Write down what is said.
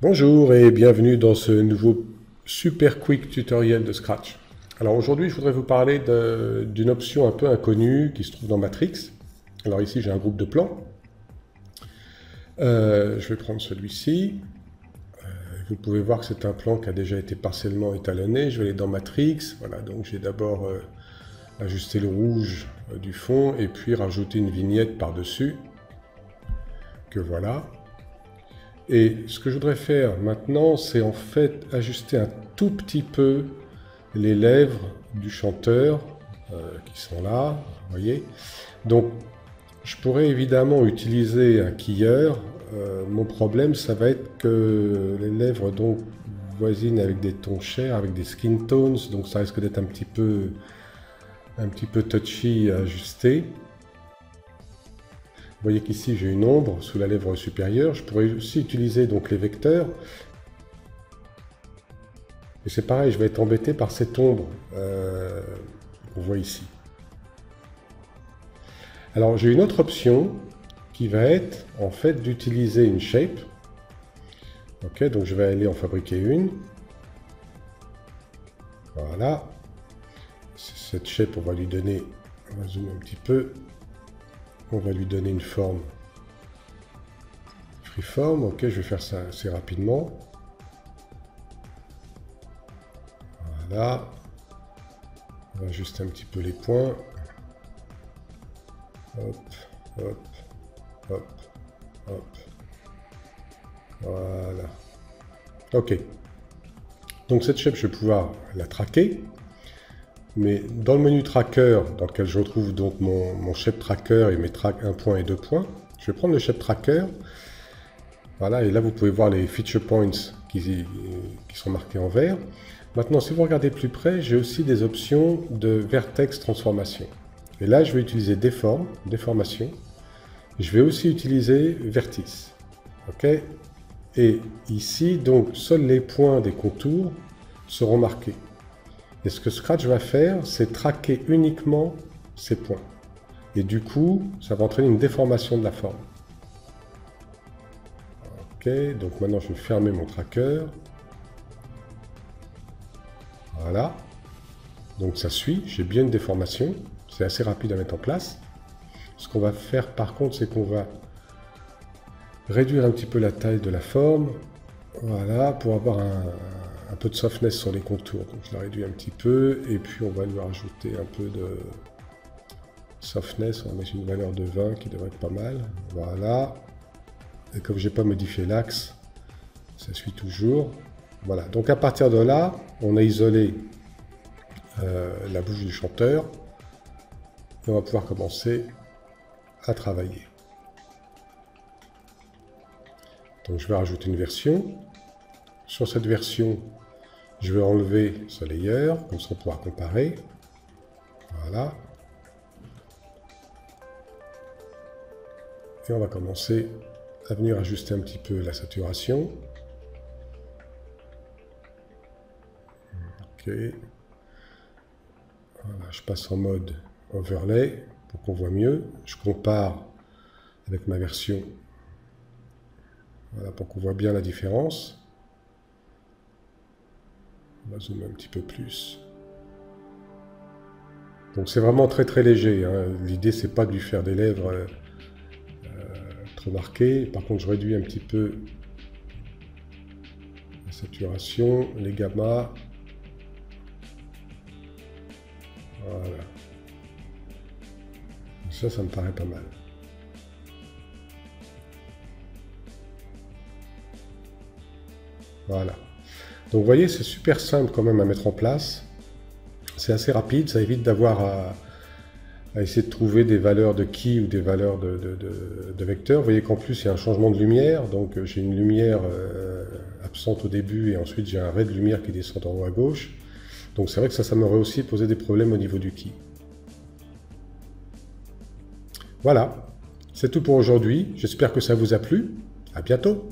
Bonjour et bienvenue dans ce nouveau super quick tutoriel de Scratch. Alors aujourd'hui, je voudrais vous parler d'une option un peu inconnue qui se trouve dans Matrix. Alors ici, j'ai un groupe de plans. Je vais prendre celui-ci. Vous pouvez voir que c'est un plan qui a déjà été partiellement étalonné. Je vais aller dans Matrix. Voilà, donc j'ai d'abord ajusté le rouge du fond et puis rajouter une vignette par-dessus. Que voilà. Et ce que je voudrais faire maintenant, c'est en fait ajuster un tout petit peu les lèvres du chanteur qui sont là, vous voyez. Donc, je pourrais évidemment utiliser un quilleur. Mon problème, ça va être que les lèvres donc voisinent avec des tons chers, avec des skin tones, donc ça risque d'être un petit peu touchy à ajuster. Vous voyez qu'ici j'ai une ombre sous la lèvre supérieure. Je pourrais aussi utiliser donc les vecteurs. Et c'est pareil, je vais être embêté par cette ombre qu'on voit ici. Alors j'ai une autre option qui va être en fait d'utiliser une shape. Ok, donc je vais aller en fabriquer une. Voilà. Cette shape, on va lui donner, on va zoomer un petit peu. On va lui donner une forme freeform. Ok, je vais faire ça assez rapidement. Voilà. On va ajuster un petit peu les points. Hop, hop, hop, hop. Voilà. Ok. Donc cette shape, je vais pouvoir la traquer. Mais dans le menu tracker, dans lequel je retrouve donc mon shape tracker et mes tracks 1 point et 2 points, je vais prendre le shape tracker. Voilà, et là vous pouvez voir les feature points qui sont marqués en vert. Maintenant, si vous regardez plus près, j'ai aussi des options de vertex transformation. Et là, je vais utiliser déformation. Je vais aussi utiliser vertice. Ok. Et ici, donc, seuls les points des contours seront marqués. Et ce que Scratch va faire, c'est traquer uniquement ces points. Et du coup, ça va entraîner une déformation de la forme. Ok, donc maintenant je vais fermer mon tracker. Voilà. Donc ça suit, j'ai bien une déformation. C'est assez rapide à mettre en place. Ce qu'on va faire par contre, c'est qu'on va réduire un petit peu la taille de la forme. Voilà, pour avoir un peu de softness sur les contours. Donc je la réduis un petit peu et puis on va lui rajouter un peu de softness. On va mettre une valeur de 20 qui devrait être pas mal. Voilà. Et comme j'ai pas modifié l'axe, ça suit toujours. Voilà. Donc à partir de là, on a isolé la bouche du chanteur et on va pouvoir commencer à travailler. Donc je vais rajouter une version. Sur cette version, je vais enlever ce layer, comme ça on pourra comparer. Voilà. Et on va commencer à venir ajuster un petit peu la saturation. Ok. Voilà, je passe en mode overlay pour qu'on voit mieux. Je compare avec ma version. Voilà, pour qu'on voit bien la différence. On va zoomer un petit peu plus. Donc c'est vraiment très très léger. Hein. L'idée c'est pas de lui faire des lèvres trop marquées. Par contre je réduis un petit peu la saturation, les gammas. Voilà. Ça me paraît pas mal. Voilà. Donc vous voyez, c'est super simple quand même à mettre en place. C'est assez rapide, ça évite d'avoir à essayer de trouver des valeurs de key ou des valeurs de vecteurs. Vous voyez qu'en plus il y a un changement de lumière, donc j'ai une lumière absente au début et ensuite j'ai un ray de lumière qui descend en haut à gauche. Donc c'est vrai que ça m'aurait aussi posé des problèmes au niveau du key. Voilà, c'est tout pour aujourd'hui. J'espère que ça vous a plu. À bientôt.